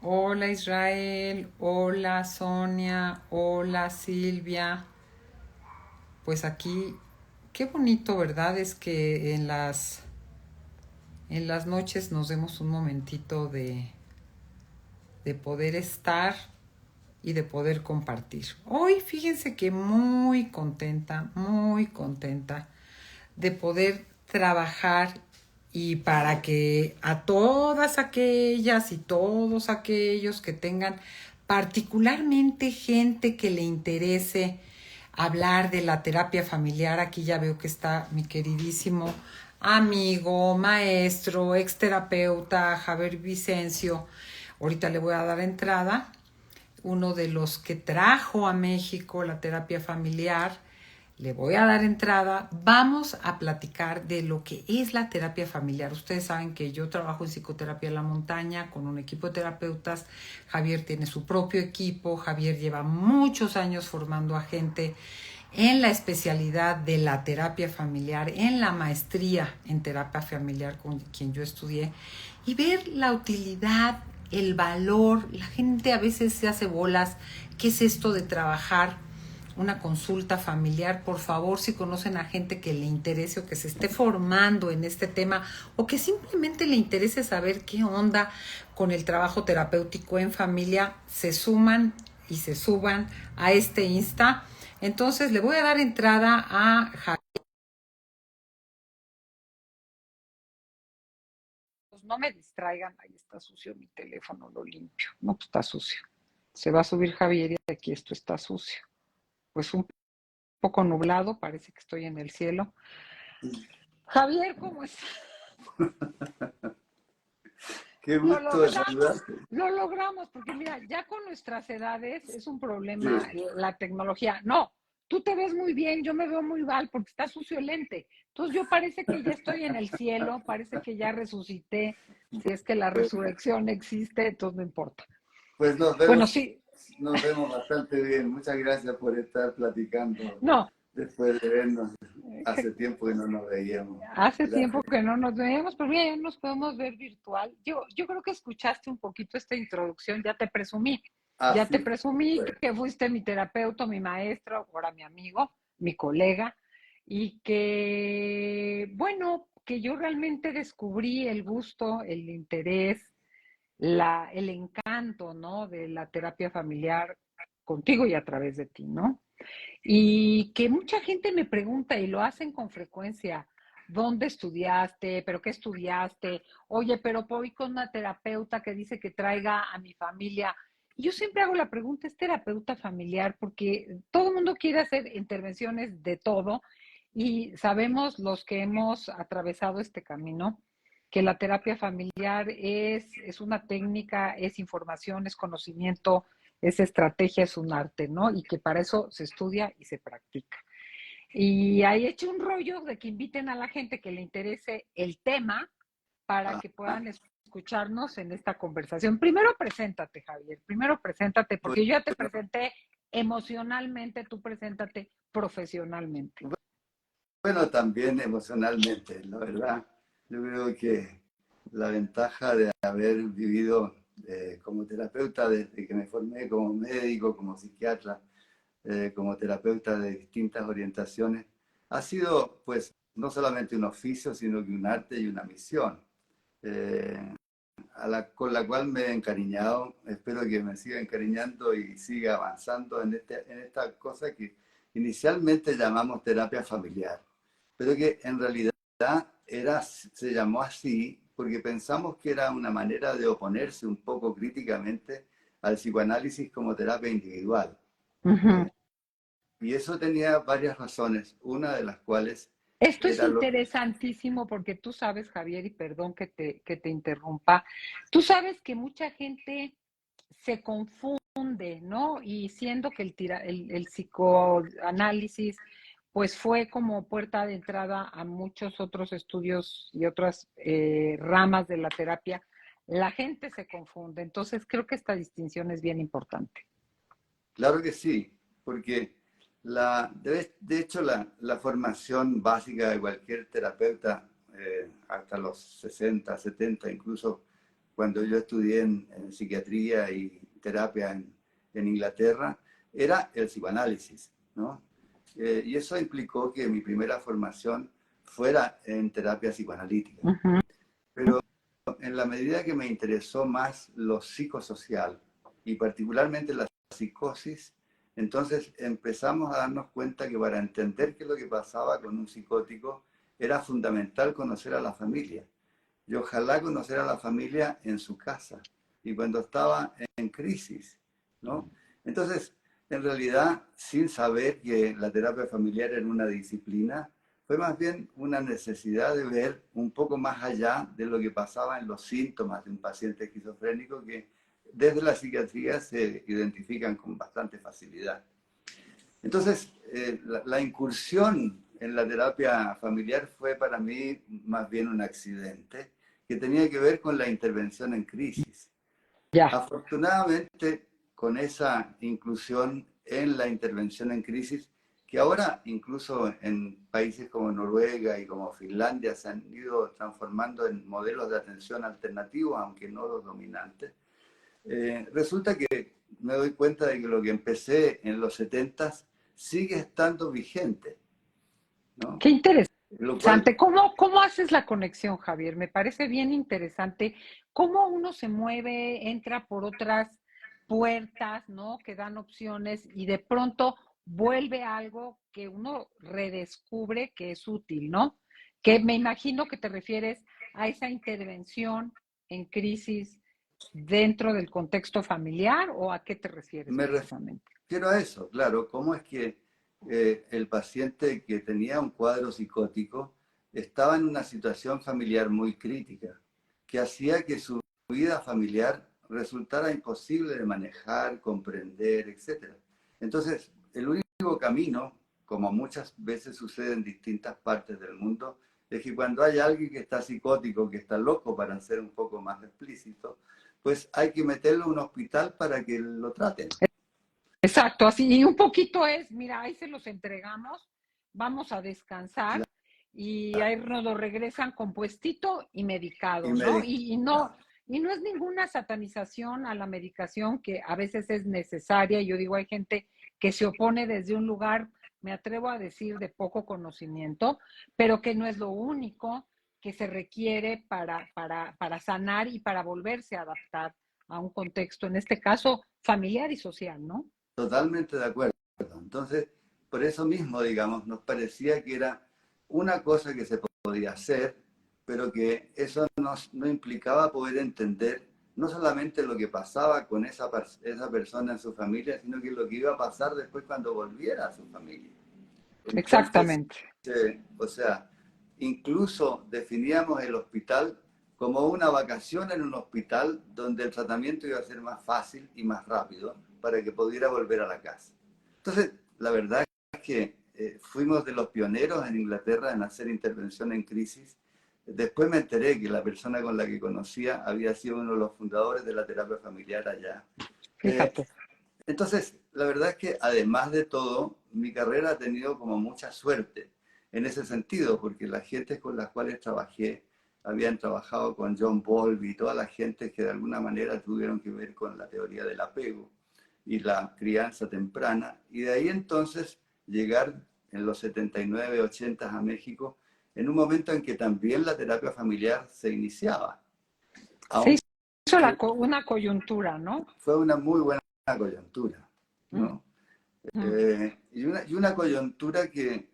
Hola Israel, hola Sonia, hola Silvia. Pues aquí, qué bonito, ¿verdad? Es que en las noches nos demos un momentito de poder estar y de poder compartir. Hoy fíjense que muy contenta de poder trabajar y para que a todas aquellas y todos aquellos que tengan particularmente gente que le interese hablar de la terapia familiar, aquí ya veo que está mi queridísimo amigo, maestro, exterapeuta Javier Vicencio. Ahorita le voy a dar entrada, uno de los que trajo a México la terapia familiar. Le voy a dar entrada. Vamos a platicar de lo que es la terapia familiar. Ustedes saben que yo trabajo en psicoterapia en la montaña con un equipo de terapeutas. Javier tiene su propio equipo. Javier lleva muchos años formando a gente en la especialidad de la terapia familiar, en la maestría en terapia familiar con quien yo estudié, y ver la utilidad, el valor. La gente a veces se hace bolas. ¿Qué es esto de trabajar una consulta familiar? Por favor, si conocen a gente que le interese o que se esté formando en este tema o que simplemente le interese saber qué onda con el trabajo terapéutico en familia, se suman y se suban a este Insta. Entonces le voy a dar entrada a Javier. Pues no me distraigan, ahí está sucio mi teléfono, lo limpio. No, pues está sucio. Se va a subir Javier y aquí esto está sucio. Pues un poco nublado, parece que estoy en el cielo. Javier, ¿cómo estás? Qué Lo gusto de logramos, saludarte. lo logramos, porque mira, ya con nuestras edades es un problema Sí, la tecnología. No, tú te ves muy bien, yo me veo muy mal porque está sucio el lente. Entonces yo parece que ya estoy en el cielo, parece que ya resucité, si es que la pues, resurrección existe, entonces no importa. pues Bueno, sí, nos vemos bastante bien. Muchas gracias por estar platicando no, después de vernos. Hace tiempo que no nos veíamos. hace tiempo Gracias. que no nos veíamos, pero mira, ya nos podemos ver virtual. Yo creo que escuchaste un poquito esta introducción, ya te presumí. Ya te Así presumí fue. que fuiste mi terapeuta, mi maestro, ahora mi amigo, mi colega, y que, bueno, que yo realmente descubrí el gusto, el interés, el encanto, ¿no? De la terapia familiar contigo y a través de ti, ¿no? Y que mucha gente me pregunta y lo hacen con frecuencia, ¿dónde estudiaste? ¿Pero qué estudiaste? Oye, pero voy con una terapeuta que dice que traiga a mi familia. Y yo siempre hago la pregunta, ¿es terapeuta familiar? Porque todo el mundo quiere hacer intervenciones de todo y sabemos los que hemos atravesado este camino que la terapia familiar es una técnica, es información, es conocimiento, es estrategia, es un arte, ¿no? Y que para eso se estudia y se practica. Y ahí he hecho un rollo de que inviten a la gente que le interese el tema para que Ajá. puedan escucharnos en esta conversación. Primero preséntate, Javier, primero preséntate, Pues, porque yo ya te presenté emocionalmente, tú preséntate profesionalmente. bueno, también emocionalmente, la verdad. Yo creo que la ventaja de haber vivido como terapeuta desde que me formé como médico, como psiquiatra, como terapeuta de distintas orientaciones, ha sido pues no solamente un oficio, sino que un arte y una misión, eh, con la cual me he encariñado. Espero que me siga encariñando y siga avanzando en esta cosa que inicialmente llamamos terapia familiar, pero que en realidad se llamó así porque pensamos que era una manera de oponerse un poco críticamente al psicoanálisis como terapia individual. Uh -huh. Eh, y eso tenía varias razones, una de las cuales Esto es era lo... interesantísimo porque tú sabes, Javier, y perdón que te interrumpa, tú sabes que mucha gente se confunde, ¿no? Y siendo que el psicoanálisis pues fue como puerta de entrada a muchos otros estudios y otras ramas de la terapia, la gente se confunde. Entonces creo que esta distinción es bien importante. Claro que sí, porque de hecho la formación básica de cualquier terapeuta, hasta los 60, 70, incluso cuando yo estudié en psiquiatría y terapia en Inglaterra, era el psicoanálisis, ¿no? Y eso implicó que mi primera formación fuera en terapia psicoanalítica. Ujú. Pero en la medida que me interesó más lo psicosocial y particularmente la psicosis, entonces empezamos a darnos cuenta que para entender qué es lo que pasaba con un psicótico era fundamental conocer a la familia. Y ojalá conocer a la familia en su casa y cuando estaba en crisis, ¿no? Entonces, en realidad, sin saber que la terapia familiar era una disciplina, fue más bien una necesidad de ver un poco más allá de lo que pasaba en los síntomas de un paciente esquizofrénico que desde la psiquiatría se identifican con bastante facilidad. Entonces, la incursión en la terapia familiar fue para mí más bien un accidente que tenía que ver con la intervención en crisis. Ya. Afortunadamente, con esa inclusión en la intervención en crisis, que ahora incluso en países como Noruega y como Finlandia se han ido transformando en modelos de atención alternativos, aunque no los dominantes, resulta que me doy cuenta de que lo que empecé en los 70 sigue estando vigente, ¿no? Qué Lo cual, interesante. ¿Cómo haces la conexión, Javier? Me parece bien interesante cómo uno se mueve, entra por otras puertas, ¿no? Que dan opciones y de pronto vuelve a algo que uno redescubre que es útil, ¿no? Que me imagino que te refieres a esa intervención en crisis dentro del contexto familiar o a qué te refieres me precisamente. refiero a eso, claro, cómo es que el paciente que tenía un cuadro psicótico estaba en una situación familiar muy crítica, que hacía que su vida familiar resultara imposible de manejar, comprender, etc. Entonces, el único camino, como muchas veces sucede en distintas partes del mundo, es que cuando hay alguien que está psicótico, que está loco, para ser un poco más explícito, pues hay que meterlo en un hospital para que lo traten. Exacto, así, y un poquito es, mira, ahí se los entregamos, vamos a descansar y ahí nos lo regresan compuestito y Y medicados, me ¿no? dijo, Y no es ninguna satanización a la medicación que a veces es necesaria. Yo digo, hay gente que se opone desde un lugar, me atrevo a decir, de poco conocimiento, pero que no es lo único que se requiere para sanar y para volverse a adaptar a un contexto, en este caso, familiar y social, ¿no? totalmente de acuerdo. Entonces, por eso mismo, digamos, nos parecía que era una cosa que se podía hacer, pero que eso no implicaba poder entender no solamente lo que pasaba con esa persona en su familia, sino que lo que iba a pasar después cuando volviera a su familia. Entonces, Exactamente. o sea, incluso definíamos el hospital como una vacación en un hospital donde el tratamiento iba a ser más fácil y más rápido para que pudiera volver a la casa. Entonces, la verdad es que fuimos de los pioneros en Inglaterra en hacer intervención en crisis. Después me enteré que la persona con la que conocía había sido uno de los fundadores de la terapia familiar allá. Eh, Fíjate. entonces, la verdad es que además de todo, mi carrera ha tenido como mucha suerte en ese sentido, porque las gentes con las cuales trabajé habían trabajado con John Bowlby y todas las gentes que de alguna manera tuvieron que ver con la teoría del apego y la crianza temprana. Y de ahí entonces llegar en los 79, 80 a México, en un momento en que también la terapia familiar se iniciaba. Se Aunque hizo una coyuntura, ¿no? fue una muy buena coyuntura, Mm, ¿no? mm. Y una coyuntura que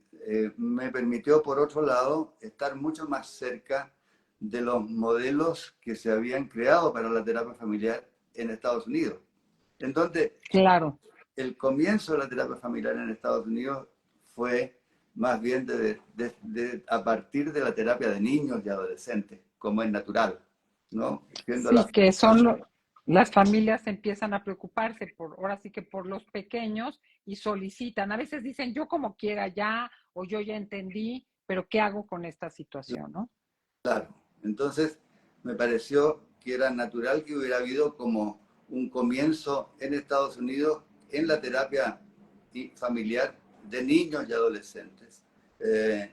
me permitió, por otro lado, estar mucho más cerca de los modelos que se habían creado para la terapia familiar en Estados Unidos, en donde Claro. el comienzo de la terapia familiar en Estados Unidos fue más bien a partir de la terapia de niños y adolescentes, como es natural, ¿no? Siendo Sí, que son las familias empiezan a preocuparse por, ahora sí que por los pequeños y solicitan. A veces dicen, yo como quiera ya, o yo ya entendí, pero ¿qué hago con esta situación, no? claro. Entonces, me pareció que era natural que hubiera habido como un comienzo en Estados Unidos en la terapia familiar de niños y adolescentes.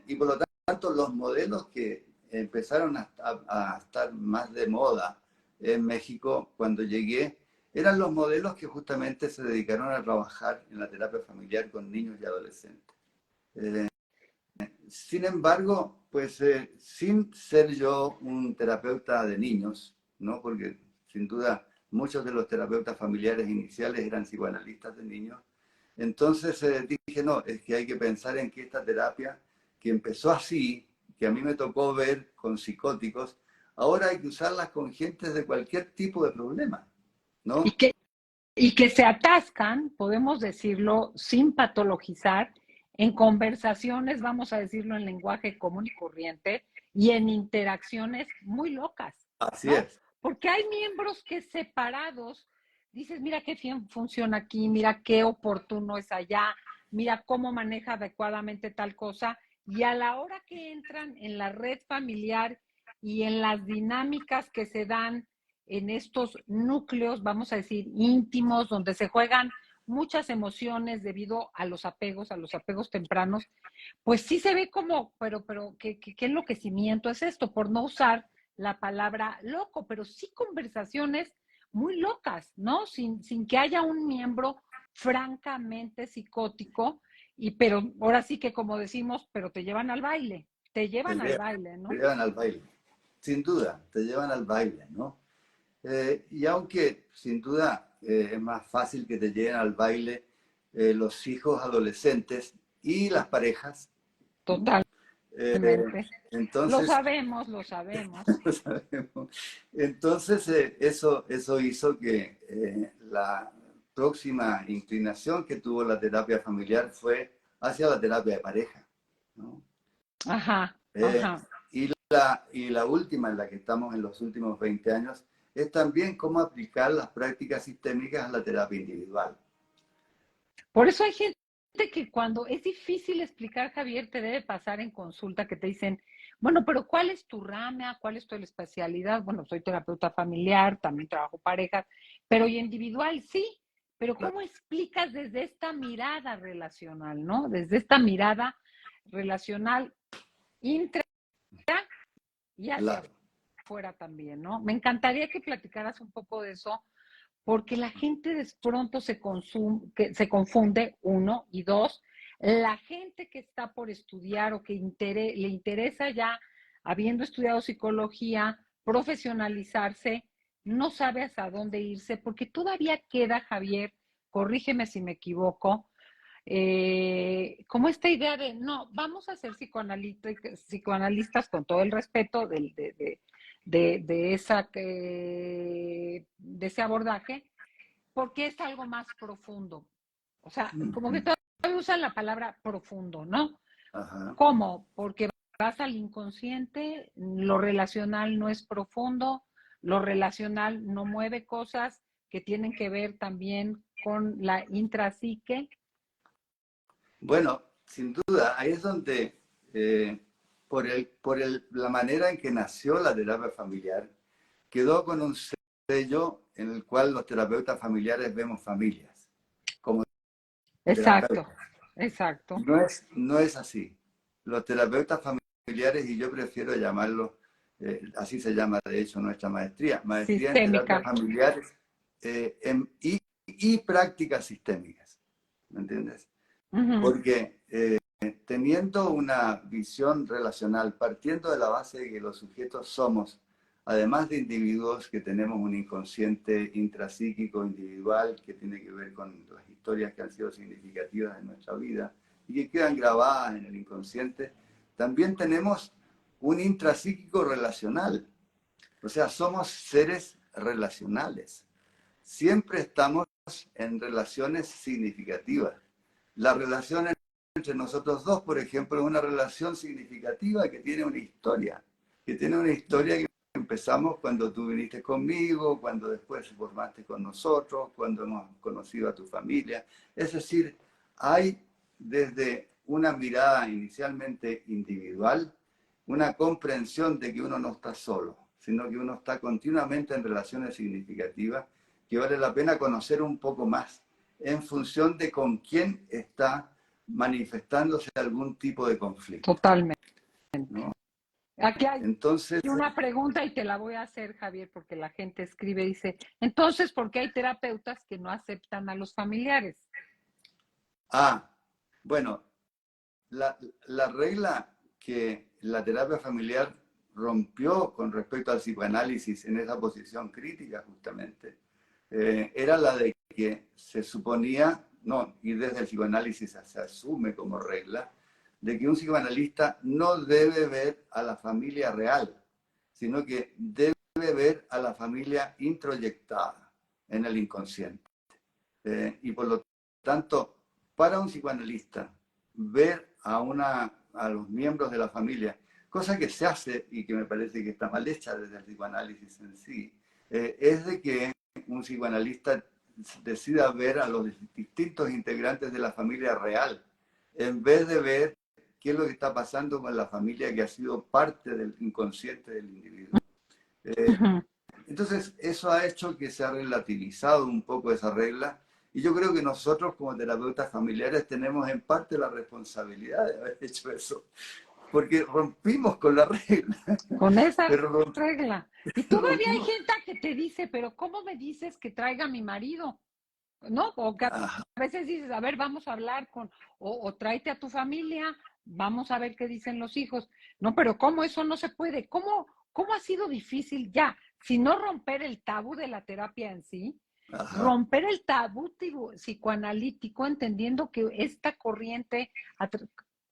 Y por lo tanto, los modelos que empezaron a estar más de moda en México cuando llegué, eran los modelos que justamente se dedicaron a trabajar en la terapia familiar con niños y adolescentes. Sin embargo, pues sin ser yo un terapeuta de niños, ¿no? Porque sin duda muchos de los terapeutas familiares iniciales eran psicoanalistas de niños, entonces dije, no, es que hay que pensar en que esta terapia, que empezó así, que a mí me tocó ver con psicóticos, ahora hay que usarlas con gentes de cualquier tipo de problema, Y ¿no? que, y que se atascan, podemos decirlo, sin patologizar, en conversaciones, vamos a decirlo en lenguaje común y corriente, y en interacciones muy locas, Así ¿no? es. Porque hay miembros que separados, dices, mira qué bien funciona aquí, mira qué oportuno es allá, mira cómo maneja adecuadamente tal cosa, y a la hora que entran en la red familiar y en las dinámicas que se dan en estos núcleos, vamos a decir, íntimos, donde se juegan muchas emociones debido a los apegos tempranos, pues sí se ve como, pero, ¿qué enloquecimiento es esto? Por no usar la palabra loco, pero sí conversaciones muy locas, ¿no? Sin que haya un miembro francamente psicótico, pero ahora sí que como decimos, pero te Te llevan al llevan, baile, te ¿no? llevan al baile. Sin duda, te llevan al baile, ¿no? Y aunque sin duda es más fácil que te lleguen al baile los hijos adolescentes y las parejas, ¿m? Totalmente. Eh, Lo entonces, sabemos, lo sabemos. lo sabemos. Entonces eso hizo que la próxima inclinación que tuvo la terapia familiar fue hacia la terapia de pareja, ¿no? Ajá, Eh, ajá. y la última en la que estamos en los últimos 20 años es también cómo aplicar las prácticas sistémicas a la terapia individual. Por eso hay gente que cuando es difícil explicar, Javier, te debe pasar en consulta que te dicen, bueno, pero ¿cuál es tu rama? ¿Cuál es tu especialidad? Bueno, soy terapeuta familiar, también trabajo parejas, pero y individual, sí, pero Claro, ¿cómo explicas desde esta mirada relacional, ¿no? Desde esta mirada relacional intra y hacia claro. afuera también, ¿no? Me encantaría que platicaras un poco de eso porque la gente de pronto se confunde, uno, y dos, la gente que está por estudiar o que le interesa ya, habiendo estudiado psicología, profesionalizarse, no sabe hasta dónde irse, porque todavía queda, Javier, corrígeme si me equivoco, como esta idea de, no, vamos a ser psicoanalistas con todo el respeto de ese abordaje, porque es algo más profundo. O sea, como que todavía usan la palabra profundo, ¿no? Ajá. ¿Cómo? Porque vas al inconsciente, lo relacional no es profundo, lo relacional no mueve cosas que tienen que ver también con la intrapsique. Bueno, sin duda, ahí es donde, la manera en que nació la terapia familiar, quedó con un sello en el cual los terapeutas familiares vemos familias como Exacto, terapeutas. exacto. No es así. Los terapeutas familiares, y yo prefiero llamarlo, así se llama de hecho nuestra maestría, maestría en terapias Sistémica. familiares y prácticas sistémicas. ¿Me entiendes? Ujú. Porque teniendo una visión relacional, partiendo de la base de que los sujetos somos, además de individuos que tenemos un inconsciente intrapsíquico individual que tiene que ver con las historias que han sido significativas en nuestra vida y que quedan grabadas en el inconsciente, también tenemos un intrapsíquico relacional. O sea, somos seres relacionales. Siempre estamos en relaciones significativas. La relación entre nosotros dos, por ejemplo, es una relación significativa que tiene una historia que empezamos cuando tú viniste conmigo, cuando después formaste con nosotros, cuando hemos conocido a tu familia. Es decir, hay desde una mirada inicialmente individual, una comprensión de que uno no está solo, sino que uno está continuamente en relaciones significativas que vale la pena conocer un poco más en función de con quién está manifestándose algún tipo de conflicto, Totalmente. ¿no? Aquí hay Entonces, una pregunta y te la voy a hacer, Javier, porque la gente escribe, dice, entonces, ¿por qué hay terapeutas que no aceptan a los familiares? bueno, la regla que la terapia familiar rompió con respecto al psicoanálisis en esa posición crítica justamente, era la de que se suponía, no, y desde el psicoanálisis se asume como regla, de que un psicoanalista no debe ver a la familia real, sino que debe ver a la familia introyectada en el inconsciente. Y por lo tanto, para un psicoanalista, ver a los miembros de la familia, cosa que se hace y que me parece que está mal hecha desde el psicoanálisis en sí, es de que un psicoanalista decida ver a los distintos integrantes de la familia real, en vez de ver qué es lo que está pasando con la familia que ha sido parte del inconsciente del individuo. Entonces, eso ha hecho que se ha relativizado un poco esa regla y yo creo que nosotros como terapeutas familiares tenemos en parte la responsabilidad de haber hecho eso, porque rompimos con la regla. Con esa Pero regla. Y todavía hay rompimos. gente que te dice, pero ¿cómo me dices que traiga a mi marido? ¿No? O que a Ajá, veces dices, a ver, vamos a hablar o tráete a tu familia, vamos a ver qué dicen los hijos. No, pero ¿cómo eso no se puede? ¿Cómo ha sido difícil ya? Si no romper el tabú de la terapia en sí, ajá. romper el tabú psicoanalítico, entendiendo que esta corriente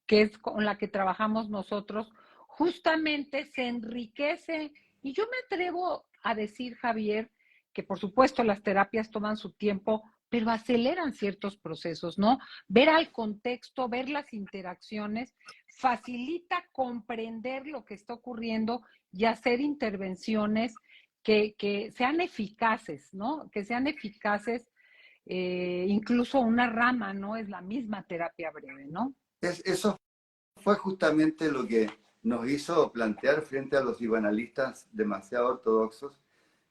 que es con la que trabajamos nosotros, justamente se enriquece. Y yo me atrevo a decir, Javier, que por supuesto las terapias toman su tiempo, pero aceleran ciertos procesos, ¿no? Ver al contexto, ver las interacciones, facilita comprender lo que está ocurriendo y hacer intervenciones que sean eficaces, ¿no? Que sean eficaces, incluso una rama, ¿no? Es la misma terapia breve, ¿no? Eso fue justamente lo que nos hizo plantear frente a los psicoanalistas demasiado ortodoxos,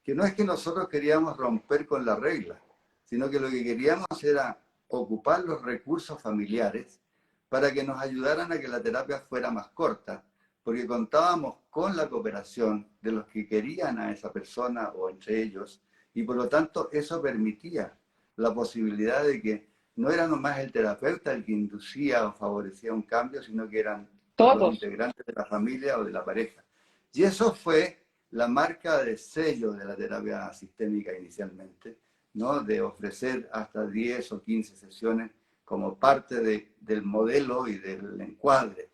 que no es que nosotros queríamos romper con la regla, sino que lo que queríamos era ocupar los recursos familiares para que nos ayudaran a que la terapia fuera más corta, porque contábamos con la cooperación de los que querían a esa persona o entre ellos, y por lo tanto eso permitía la posibilidad de que no era nomás el terapeuta el que inducía o favorecía un cambio, sino que eran los Todos. integrantes de la familia o de la pareja. Y eso fue la marca de sello de la terapia sistémica inicialmente, ¿no? De ofrecer hasta 10 o 15 sesiones como parte del modelo y del encuadre.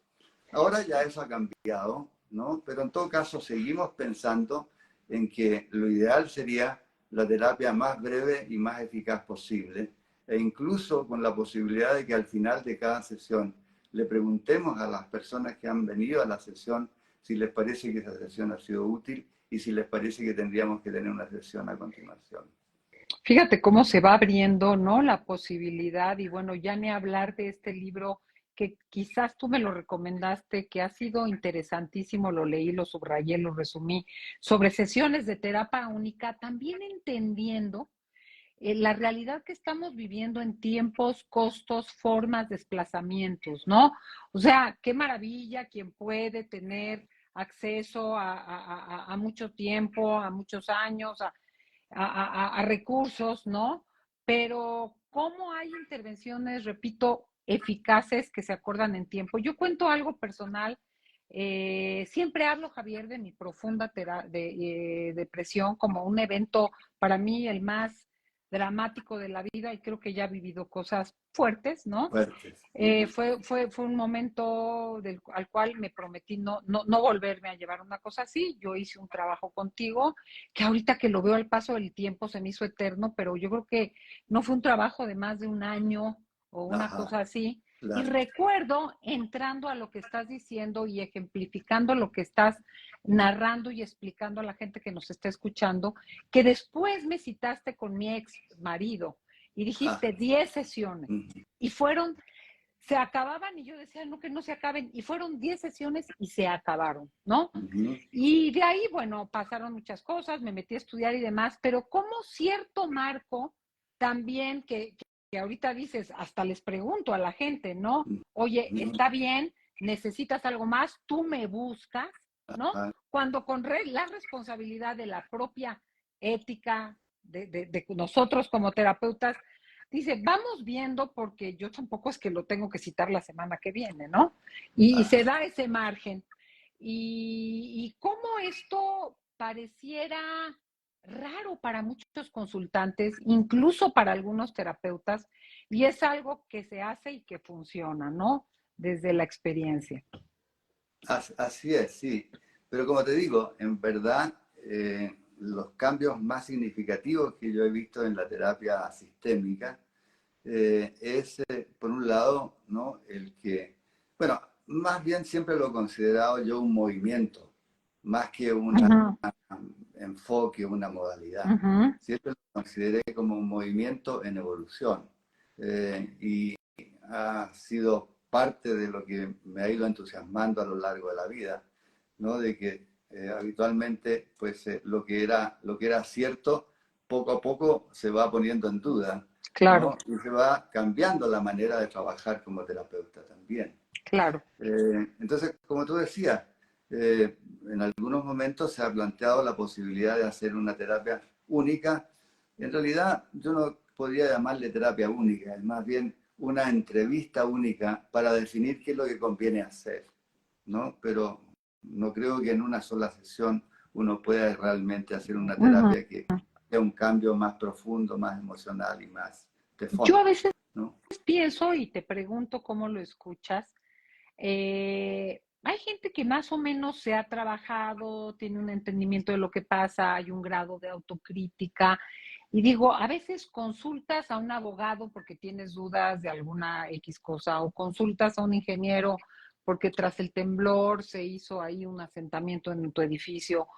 Ahora ya eso ha cambiado, ¿no? Pero en todo caso seguimos pensando en que lo ideal sería la terapia más breve y más eficaz posible, e incluso con la posibilidad de que al final de cada sesión le preguntemos a las personas que han venido a la sesión si les parece que esa sesión ha sido útil y si les parece que tendríamos que tener una sesión a continuación. Fíjate cómo se va abriendo, ¿no? La posibilidad y bueno, ya ni hablar de este libro que quizás tú me lo recomendaste, que ha sido interesantísimo, lo leí, lo subrayé, lo resumí, sobre sesiones de terapia única, también entendiendo la realidad que estamos viviendo en tiempos, costos, formas, desplazamientos, ¿no? O sea, qué maravilla quien puede tener acceso a mucho tiempo, a muchos años, a recursos, ¿no? Pero cómo hay intervenciones, repito, eficaces que se acordan en tiempo. Yo cuento algo personal. Siempre hablo, Javier, de mi profunda depresión como un evento para mí el más dramático de la vida y creo que ya he vivido cosas fuertes, ¿no? Fuertes. Uh -huh. Fue un momento al cual me prometí no volverme a llevar una cosa así. Yo hice un trabajo contigo que ahorita que lo veo al paso del tiempo se me hizo eterno, pero yo creo que no fue un trabajo de más de un año o una Ajá, cosa así. Y claro. recuerdo, entrando a lo que estás diciendo y ejemplificando lo que estás narrando y explicando a la gente que nos está escuchando, que después me citaste con mi ex marido y Ah, dijiste 10 sesiones. uh -huh. Y se acababan y yo decía, no, que no se acaben. Y fueron 10 sesiones y se acabaron, ¿no? Uh -huh. Y de ahí, bueno, pasaron muchas cosas, me metí a estudiar y demás, pero como cierto marco también que ahorita dices, hasta les pregunto a la gente, ¿no? Uh Oye, -huh. está bien, necesitas algo más, tú me buscas, ¿no? Ah, Cuando con la responsabilidad de la propia ética de nosotros como terapeutas, dice, vamos viendo porque yo tampoco es que lo tengo que citar la semana que viene, ¿no? Y se ajá. da ese margen. Y cómo esto pareciera raro para muchos consultantes, incluso para algunos terapeutas, y es algo que se hace y que funciona, ¿no? Desde la experiencia. Así es, sí. Pero como te digo, en verdad, los cambios más significativos que yo he visto en la terapia sistémica es, por un lado, ¿no? El que, bueno, más bien siempre lo he considerado yo un movimiento, más que un Ujú, enfoque, una modalidad. ujú. Siempre lo consideré como un movimiento en evolución. Y ha sido parte de lo que me ha ido entusiasmando a lo largo de la vida, ¿no? De que habitualmente pues, lo que era cierto poco a poco se va poniendo en duda, Claro, ¿no? Y se va cambiando la manera de trabajar como terapeuta también. claro. Entonces, como tú decías, en algunos momentos se ha planteado la posibilidad de hacer una terapia única. En realidad, yo no podría llamarle terapia única, es más bien una entrevista única para definir qué es lo que conviene hacer, ¿no? Pero no creo que en una sola sesión uno pueda realmente hacer una Ujú. terapia que sea un cambio más profundo, más emocional y más de Yo a fondo, veces ¿no? pienso y te pregunto cómo lo escuchas. Hay gente que más o menos se ha trabajado, tiene un entendimiento de lo que pasa, hay un grado de autocrítica. Y digo, a veces consultas a un abogado porque tienes dudas de alguna X cosa o consultas a un ingeniero porque tras el temblor se hizo ahí un asentamiento en tu edificio.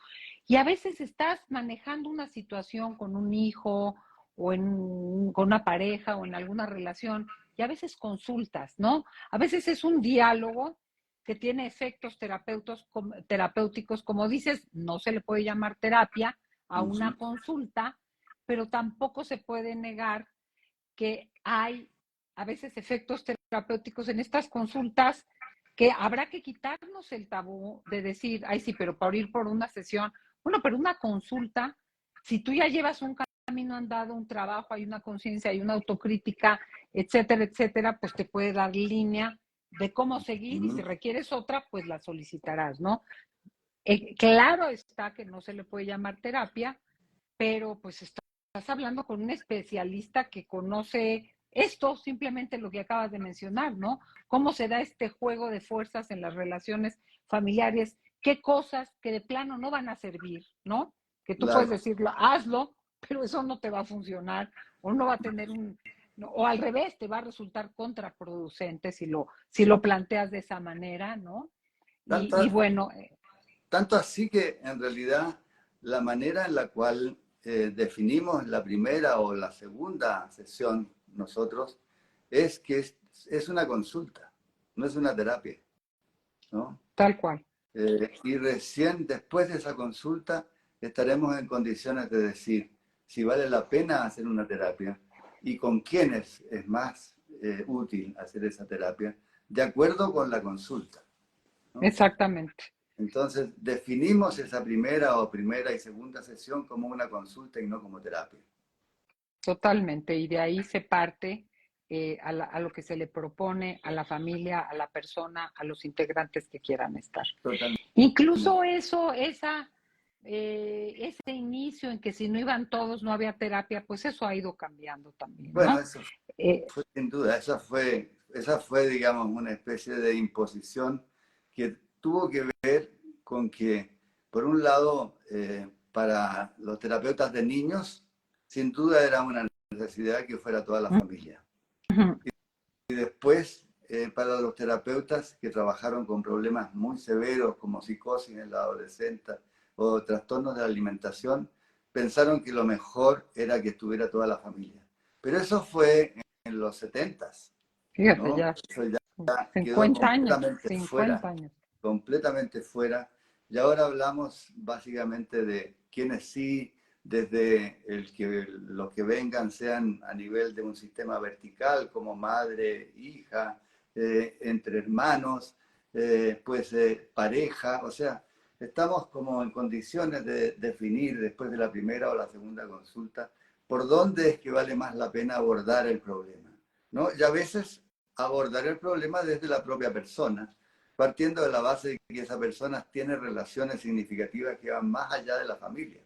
Y a veces estás manejando una situación con un hijo o con una pareja o en alguna relación y a veces consultas, ¿no? A veces es un diálogo que tiene efectos terapéuticos, como dices, no se le puede llamar terapia a una Ujú. consulta, pero tampoco se puede negar que hay a veces efectos terapéuticos en estas consultas que habrá que quitarnos el tabú de decir, ay, sí, pero para ir por una sesión, bueno, pero una consulta, si tú ya llevas un camino andado, un trabajo, hay una conciencia, hay una autocrítica, etcétera, etcétera, pues te puede dar línea de cómo seguir y si Ujú. requieres otra, pues la solicitarás, ¿no? Claro está que no se le puede llamar terapia, pero pues estás hablando con un especialista que conoce esto, simplemente lo que acabas de mencionar, ¿no? Cómo se da este juego de fuerzas en las relaciones familiares, qué cosas que de plano no van a servir, ¿no? Que tú puedes Claro. decirlo, hazlo, pero eso no te va a funcionar o no va a tener o al revés, te va a resultar contraproducente si lo planteas de esa manera, ¿no? Tanto, Y bueno, tanto así que en realidad la manera en la cual definimos la primera o la segunda sesión nosotros es que es una consulta, no es una terapia, ¿no? tal cual. Y recién después de esa consulta estaremos en condiciones de decir si vale la pena hacer una terapia y con quiénes es más útil hacer esa terapia, de acuerdo con la consulta, ¿no? Exactamente. Entonces, definimos esa primera y segunda sesión como una consulta y no como terapia. Totalmente, y de ahí se parte a lo que se le propone a la familia, a la persona, a los integrantes que quieran estar. Totalmente. Incluso ese inicio en que si no iban todos no había terapia, pues eso ha ido cambiando también, Bueno, ¿no? eso Eh, fue sin duda, esa fue, digamos, una especie de imposición que tuvo que ver con que, por un lado, para los terapeutas de niños, sin duda era una necesidad que fuera toda la familia. Y después, para los terapeutas que trabajaron con problemas muy severos como psicosis en la adolescente o trastornos de la alimentación, pensaron que lo mejor era que estuviera toda la familia. Pero eso fue en los 70s, Fíjate, ¿no? ya Eso ya quedó 50 años, 50 años. completamente fuera. Y ahora hablamos básicamente de quienes sí, desde los que vengan sean a nivel de un sistema vertical, como madre, hija, entre hermanos, pareja, o sea, estamos como en condiciones de definir después de la primera o la segunda consulta por dónde es que vale más la pena abordar el problema, ¿no? Y a veces abordar el problema desde la propia persona, partiendo de la base de que esa persona tiene relaciones significativas que van más allá de la familia.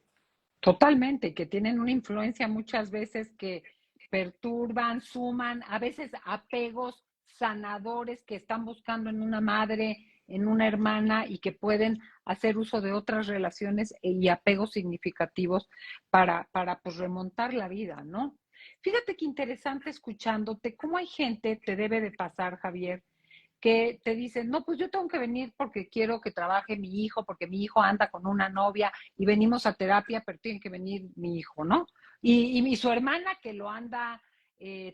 Totalmente, que tienen una influencia muchas veces que perturban, suman, a veces apegos sanadores que están buscando en una madre, en una hermana y que pueden hacer uso de otras relaciones y apegos significativos para pues remontar la vida, ¿no? Fíjate qué interesante escuchándote, cómo hay gente, te debe de pasar, Javier, que te dicen, no, pues yo tengo que venir porque quiero que trabaje mi hijo, porque mi hijo anda con una novia y venimos a terapia, pero tiene que venir mi hijo, ¿no? Y su hermana que lo anda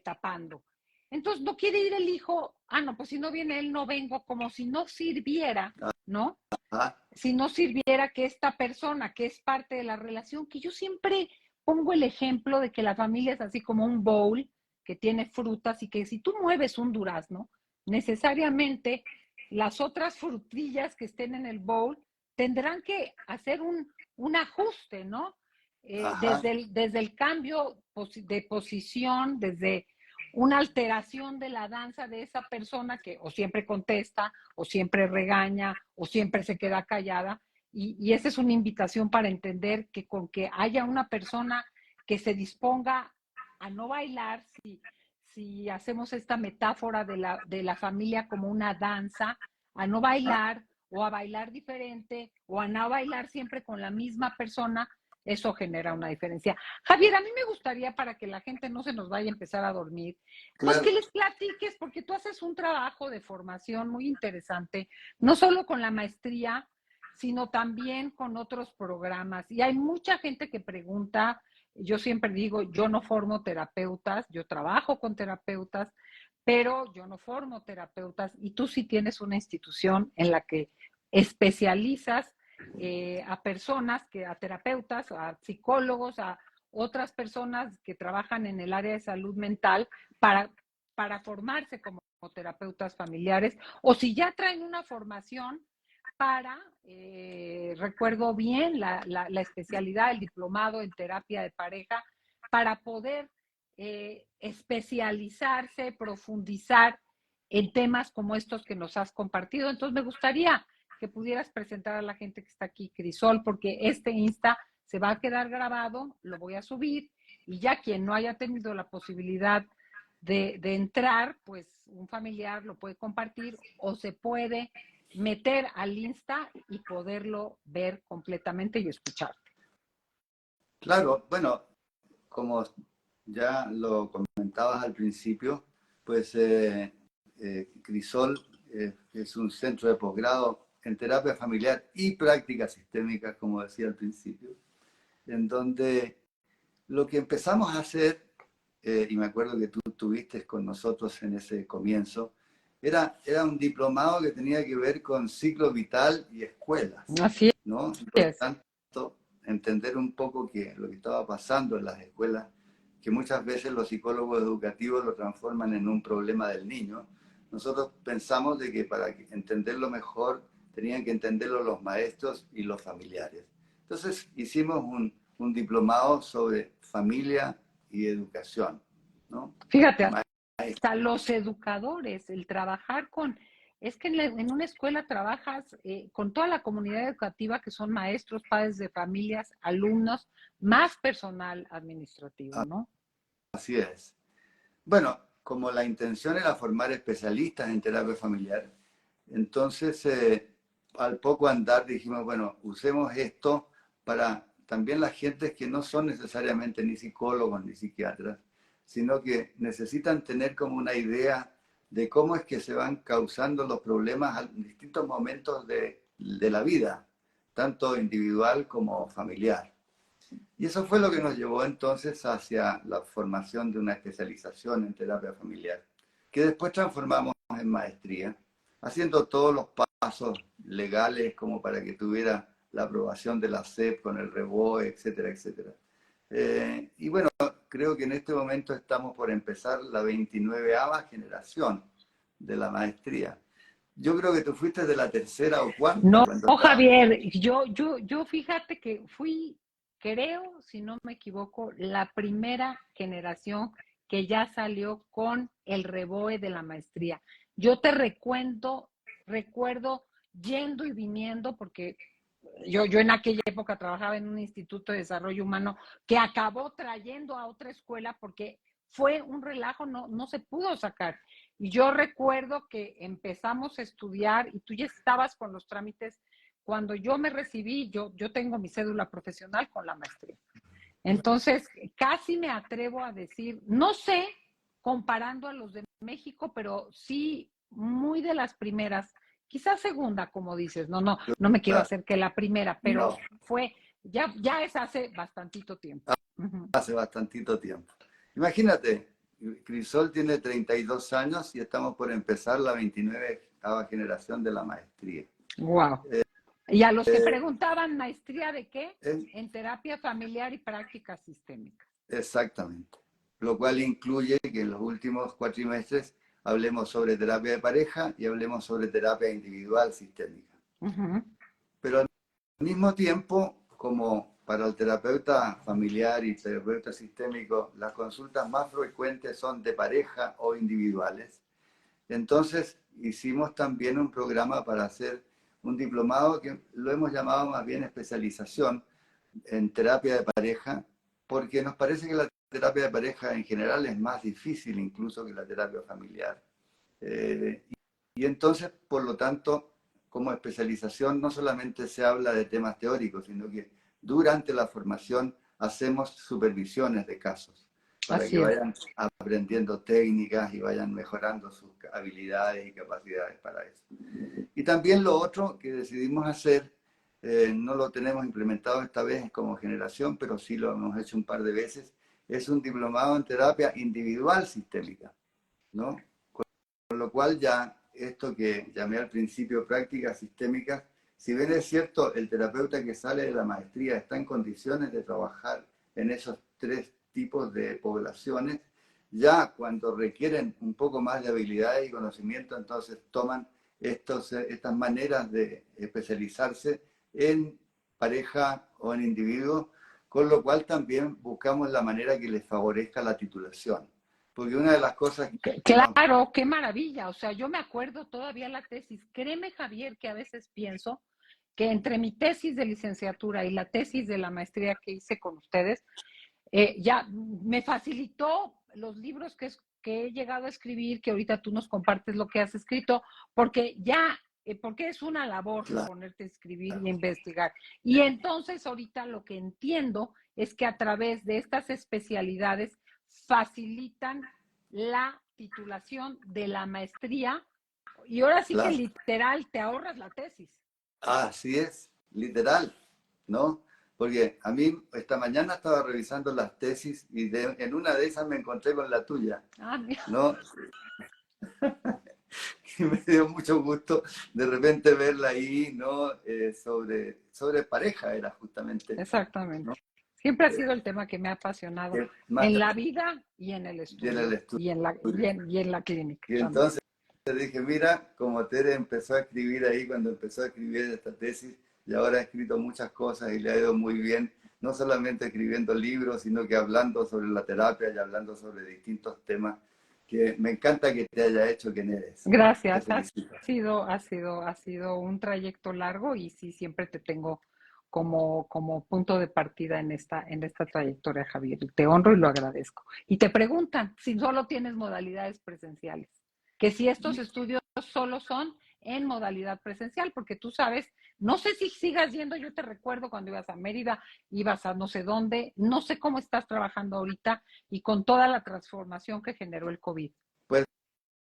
tapando. Entonces, no quiere ir el hijo, no, pues si no viene él, no vengo, como si no sirviera, ¿no? Ajá. Si no sirviera que esta persona, que es parte de la relación, que yo siempre pongo el ejemplo de que la familia es así como un bowl que tiene frutas y que si tú mueves un durazno, necesariamente las otras frutillas que estén en el bowl tendrán que hacer un ajuste, ¿no? Ajá. Desde el cambio de posición, desde una alteración de la danza de esa persona que o siempre contesta, o siempre regaña, o siempre se queda callada. Y esa es una invitación para entender que con que haya una persona que se disponga a no bailar, si hacemos esta metáfora de la familia como una danza, a no bailar o a bailar diferente o a no bailar siempre con la misma persona, eso genera una diferencia. Javier, a mí me gustaría para que la gente no se nos vaya a empezar a dormir, pues Claro. que les platiques, porque tú haces un trabajo de formación muy interesante, no solo con la maestría, sino también con otros programas. Y hay mucha gente que pregunta, yo siempre digo, yo no formo terapeutas, yo trabajo con terapeutas, pero yo no formo terapeutas y tú sí tienes una institución en la que especializas a personas, a terapeutas, a psicólogos, a otras personas que trabajan en el área de salud mental para, para formarse como terapeutas familiares, o si ya traen una formación para, recuerdo bien, la especialidad, el diplomado en terapia de pareja, para poder especializarse, profundizar en temas como estos que nos has compartido. Entonces, me gustaría que pudieras presentar a la gente que está aquí, Crisol, porque este Insta se va a quedar grabado, lo voy a subir, y ya quien no haya tenido la posibilidad de entrar, pues un familiar lo puede compartir o se puede meter al Insta y poderlo ver completamente y escucharte. Claro, bueno, como ya lo comentabas al principio, pues Crisol es un centro de posgrado en terapia familiar y prácticas sistémicas, como decía al principio, en donde lo que empezamos a hacer, y me acuerdo que tú estuviste con nosotros en ese comienzo, era un diplomado que tenía que ver con ciclo vital y escuelas, Así ¿no? Y por lo es. tanto, entender un poco que lo que estaba pasando en las escuelas, que muchas veces los psicólogos educativos lo transforman en un problema del niño. Nosotros pensamos de que para entenderlo mejor tenían que entenderlo los maestros y los familiares. Entonces hicimos un diplomado sobre familia y educación, ¿no? Fíjate, hasta los educadores, el trabajar con, es que en una escuela trabajas con toda la comunidad educativa que son maestros, padres de familias, alumnos, más personal administrativo, ¿no? Así es. Bueno, como la intención era formar especialistas en terapia familiar, entonces al poco andar dijimos, bueno, usemos esto para también las gentes que no son necesariamente ni psicólogos ni psiquiatras, sino que necesitan tener como una idea de cómo es que se van causando los problemas en distintos momentos de la vida, tanto individual como familiar. Y eso fue lo que nos llevó entonces hacia la formación de una especialización en terapia familiar, que después transformamos en maestría, haciendo todos los pasos legales como para que tuviera la aprobación de la SEP con el REBOE, etcétera, etcétera. Y bueno, creo que en este momento estamos por empezar la 29ª generación de la maestría. yo creo que tú fuiste de la tercera o cuarta No, cuando estábamos. Javier, yo fíjate que fui, creo, si no me equivoco, la primera generación que ya salió con el REBOE de la maestría. Yo te recuerdo yendo y viniendo, porque yo en aquella época trabajaba en un instituto de desarrollo humano que acabó trayendo a otra escuela porque fue un relajo, no se pudo sacar. Y yo recuerdo que empezamos a estudiar y tú ya estabas con los trámites. Cuando yo me recibí, yo tengo mi cédula profesional con la maestría. Entonces, casi me atrevo a decir, no sé, comparando a los de México, pero sí muy de las primeras, quizás segunda, como dices, no me quiero hacer que la primera, pero No, fue, ya es hace bastantito tiempo. Uh-huh. hace bastantito tiempo. Imagínate, Crisol tiene 32 años y estamos por empezar la 29ª generación de la maestría. Wow. Y a los que preguntaban, ¿maestría de qué? Eh, En terapia familiar y prácticas sistémicas. Exactamente. Lo cual incluye que en los últimos cuatrimestres hablemos sobre terapia de pareja y hablemos sobre terapia individual sistémica. Uh-huh. Pero al mismo tiempo, como para el terapeuta familiar y terapeuta sistémico, las consultas más frecuentes son de pareja o individuales. Entonces hicimos también un programa para hacer un diplomado que lo hemos llamado más bien especialización en terapia de pareja, porque nos parece que la terapia de pareja en general es más difícil incluso que la terapia familiar. Y entonces, por lo tanto, como especialización no solamente se habla de temas teóricos, sino que durante la formación hacemos supervisiones de casos para que vayan aprendiendo técnicas y vayan mejorando sus habilidades y capacidades para eso. Y también lo otro que decidimos hacer, no lo tenemos implementado esta vez como generación, pero sí lo hemos hecho un par de veces, es un diplomado en terapia individual sistémica, ¿no? Con lo cual ya esto que llamé al principio prácticas sistémicas, si bien es cierto, el terapeuta que sale de la maestría está en condiciones de trabajar en esos tres tipos de poblaciones, ya cuando requieren un poco más de habilidades y conocimiento, entonces toman estas maneras de especializarse en pareja o en individuo, con lo cual también buscamos la manera que les favorezca la titulación. Porque una de las cosas que más... Claro, qué maravilla. O sea, yo me acuerdo todavía la tesis. Créeme, Javier, que a veces pienso que entre mi tesis de licenciatura y la tesis de la maestría que hice con ustedes, ya me facilitó los libros que he llegado a escribir, que ahorita tú nos compartes lo que has escrito, porque porque es una labor Claro, ponerte a escribir y a investigar. Y entonces ahorita lo que entiendo es que a través de estas especialidades facilitan la titulación de la maestría y ahora sí que claro. literal te ahorras la tesis. Así es, literal, ¿no? Porque a mí esta mañana estaba revisando las tesis y en una de esas me encontré con la tuya, Ah, mira. ¿no? Y me dio mucho gusto de repente verla ahí, ¿no? Sobre pareja era justamente, ¿no? Exactamente. Siempre ha sido el tema que me ha apasionado Más en la vida y en el en el estudio estudio. y en la clínica Y también. entonces dije, mira, como Tere empezó a escribir ahí cuando empezó a escribir esta tesis, y ahora ha escrito muchas cosas y le ha ido muy bien, no solamente escribiendo libros, sino que hablando sobre la terapia y hablando sobre distintos temas, que me encanta que te haya hecho quien eres. Te Gracias. felicito. Ha sido un trayecto largo y sí, siempre te tengo como punto de partida en esta trayectoria, Javier. Y te honro y lo agradezco. Y te preguntan si solo tienes modalidades presenciales, que si estos estudios solo son en modalidad presencial, porque tú sabes, no sé si sigas yendo, yo te recuerdo cuando ibas a Mérida, ibas a no sé dónde, no sé cómo estás trabajando ahorita y con toda la transformación que generó el COVID. Pues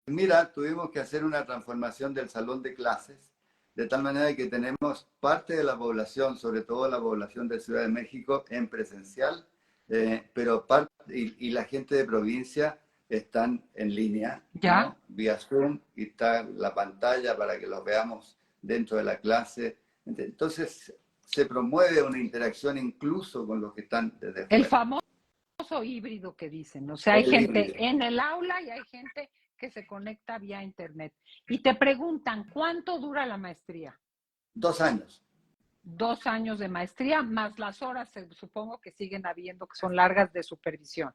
mira, tuvimos que hacer una transformación del salón de clases, de tal manera que tenemos parte de la población, sobre todo la población de Ciudad de México, en presencial, pero y la gente de provincia están en línea, ¿Ya? ¿no? Vía Zoom, y está la pantalla para que los veamos dentro de la clase. Entonces, se promueve una interacción incluso con los que están desde El fuera. famoso híbrido que dicen, o sea, hay El gente híbrido. en el aula y hay gente que se conecta vía internet y te preguntan, ¿cuánto dura la maestría? 2 años. 2 años de maestría, más las horas, supongo que siguen habiendo, que son largas de supervisión.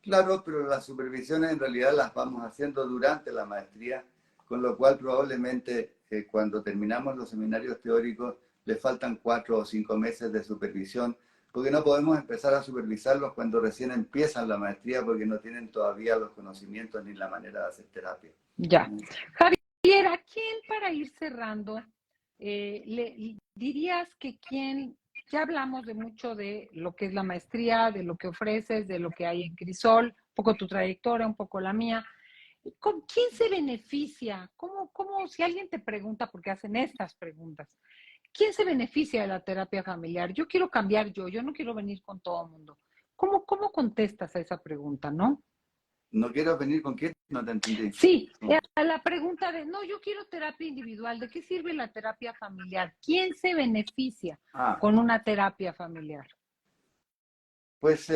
Claro, pero las supervisiones en realidad las vamos haciendo durante la maestría, con lo cual probablemente cuando terminamos los seminarios teóricos le faltan 4 o 5 meses de supervisión, porque no podemos empezar a supervisarlos cuando recién empiezan la maestría porque no tienen todavía los conocimientos ni la manera de hacer terapia. Ya. Javier, ¿a quién, para ir cerrando, le dirías que quién, ya hablamos de mucho de lo que es la maestría, de lo que ofreces, de lo que hay en Crisol, un poco tu trayectoria, un poco la mía? ¿Con quién se beneficia? ¿Cómo, si alguien te pregunta, porque hacen estas preguntas, quién se beneficia de la terapia familiar? Yo quiero cambiar yo no quiero venir con todo el mundo. ¿Cómo contestas a esa pregunta, no? ¿No quiero venir con quién? No te entendí. Sí, a la pregunta de, no, yo quiero terapia individual, ¿de qué sirve la terapia familiar? ¿Quién se beneficia con una terapia familiar? Pues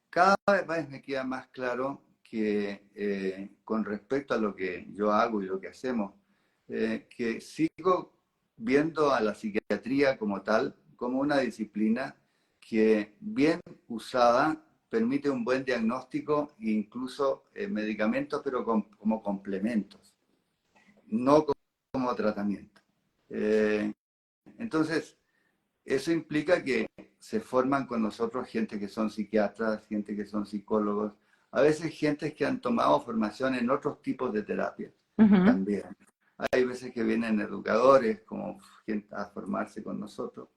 cada vez me queda más claro que con respecto a lo que yo hago y lo que hacemos, que sigo viendo a la psiquiatría como tal, como una disciplina que bien usada permite un buen diagnóstico e incluso medicamentos, pero como complementos, no como tratamiento. Entonces, eso implica que se forman con nosotros gente que son psiquiatras, gente que son psicólogos, a veces gente que han tomado formación en otros tipos de terapias también. Hay veces que vienen educadores como a formarse con nosotros.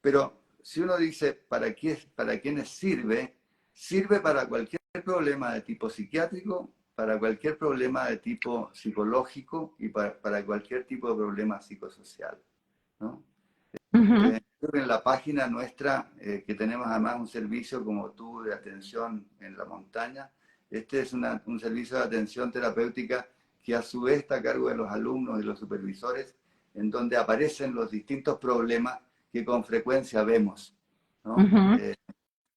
Pero si uno dice para quiénes sirve, sirve para cualquier problema de tipo psiquiátrico, para cualquier problema de tipo psicológico y para cualquier tipo de problema psicosocial, ¿no? En la página nuestra, que tenemos además un servicio como tú de atención en la montaña, este es un servicio de atención terapéutica que a su vez está a cargo de los alumnos y los supervisores, en donde aparecen los distintos problemas que con frecuencia vemos, ¿no?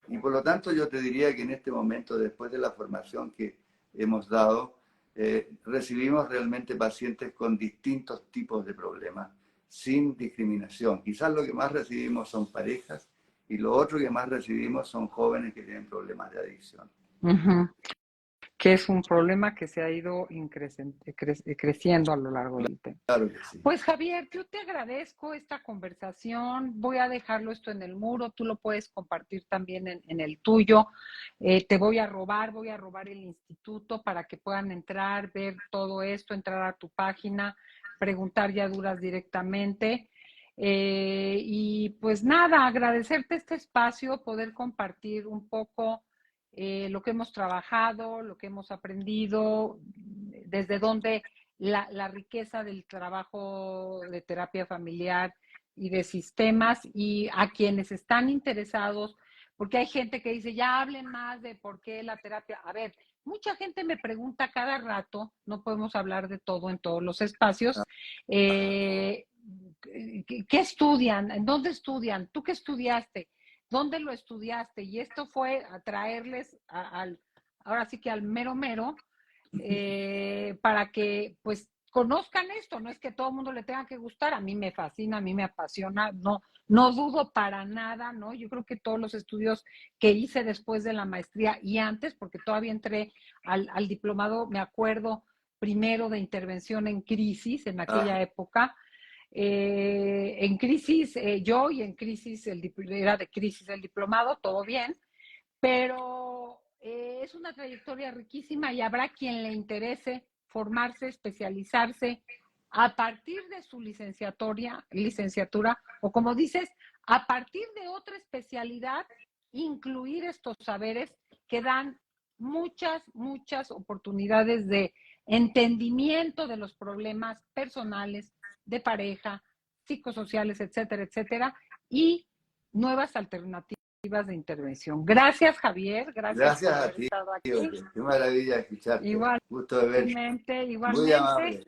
Y por lo tanto yo te diría que en este momento, después de la formación que hemos dado, recibimos realmente pacientes con distintos tipos de problemas, sin discriminación. Quizás lo que más recibimos son parejas y lo otro que más recibimos son jóvenes que tienen problemas de adicción. Que es un problema que se ha ido creciendo a lo largo del tiempo. Claro que sí. Pues Javier, yo te agradezco esta conversación, voy a dejarlo esto en el muro, tú lo puedes compartir también en el tuyo. Te voy a robar el instituto para que puedan entrar, ver todo esto, entrar a tu página, preguntar ya dudas directamente. Y pues nada, agradecerte este espacio, poder compartir un poco lo que hemos trabajado, lo que hemos aprendido, desde dónde la riqueza del trabajo de terapia familiar y de sistemas, y a quienes están interesados, porque hay gente que dice, ya hablen más de por qué la terapia. A ver, mucha gente me pregunta cada rato, no podemos hablar de todo en todos los espacios, ¿qué estudian? ¿En dónde estudian? ¿Tú qué estudiaste? ¿Dónde lo estudiaste? Y esto fue a traerles ahora sí que al mero mero, para que pues conozcan esto. No es que todo el mundo le tenga que gustar, a mí me fascina, a mí me apasiona, no dudo para nada, ¿no? Yo creo que todos los estudios que hice después de la maestría y antes, porque todavía entré al diplomado, me acuerdo, primero de intervención en crisis en aquella época. En crisis yo, y en crisis era de crisis el diplomado, todo bien, pero es una trayectoria riquísima y habrá quien le interese formarse, especializarse a partir de su licenciatura, o como dices, a partir de otra especialidad, incluir estos saberes que dan muchas oportunidades de entendimiento de los problemas personales, de pareja, psicosociales, etcétera, y nuevas alternativas de intervención. Gracias, Javier. Gracias por a haber ti. estado aquí. Qué maravilla escucharte. Gusto de verte. Igualmente. Muy amable.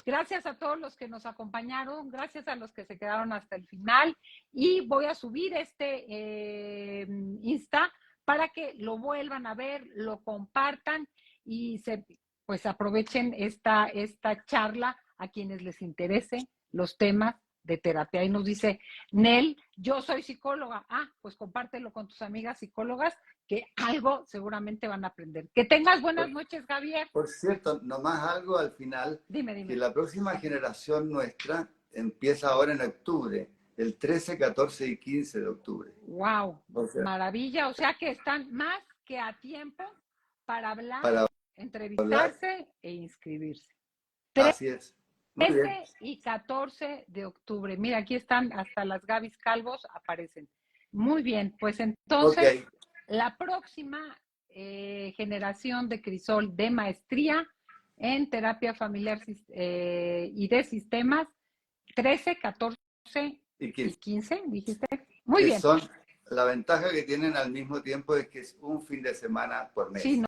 Gracias a todos los que nos acompañaron, gracias a los que se quedaron hasta el final, y voy a subir este Insta para que lo vuelvan a ver, lo compartan pues aprovechen esta charla a quienes les interese los temas de terapia. Y nos dice, Nel, yo soy psicóloga. Pues compártelo con tus amigas psicólogas, que algo seguramente van a aprender. Que tengas buenas noches, Javier. Por cierto, nomás algo al final. Dime. Que la próxima generación nuestra empieza ahora en octubre, el 13, 14 y 15 de octubre. ¡Wow! Maravilla. O sea que están más que a tiempo para hablar, entrevistarse e inscribirse. Así es. 13 y 14 de octubre. Mira, aquí están hasta las Gabis Calvos, aparecen. Muy bien, pues entonces, la próxima generación de Crisol de maestría en terapia familiar y de sistemas, 13, 14 y 15, dijiste. Muy bien. La ventaja que tienen al mismo tiempo es que es un fin de semana por mes. Sí,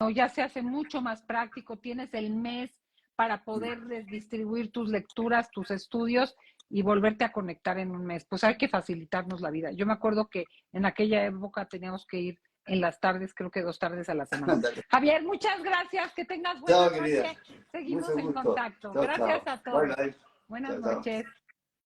no, ya se hace mucho más práctico, tienes el mes para poder distribuir tus lecturas, tus estudios y volverte a conectar en un mes. Pues hay que facilitarnos la vida. Yo me acuerdo que en aquella época teníamos que ir en las tardes, creo que 2 tardes a la semana. Javier, muchas gracias, que tengas buena noche. Seguimos en contacto. Gracias a todos. Bye, bye. Buenas noches.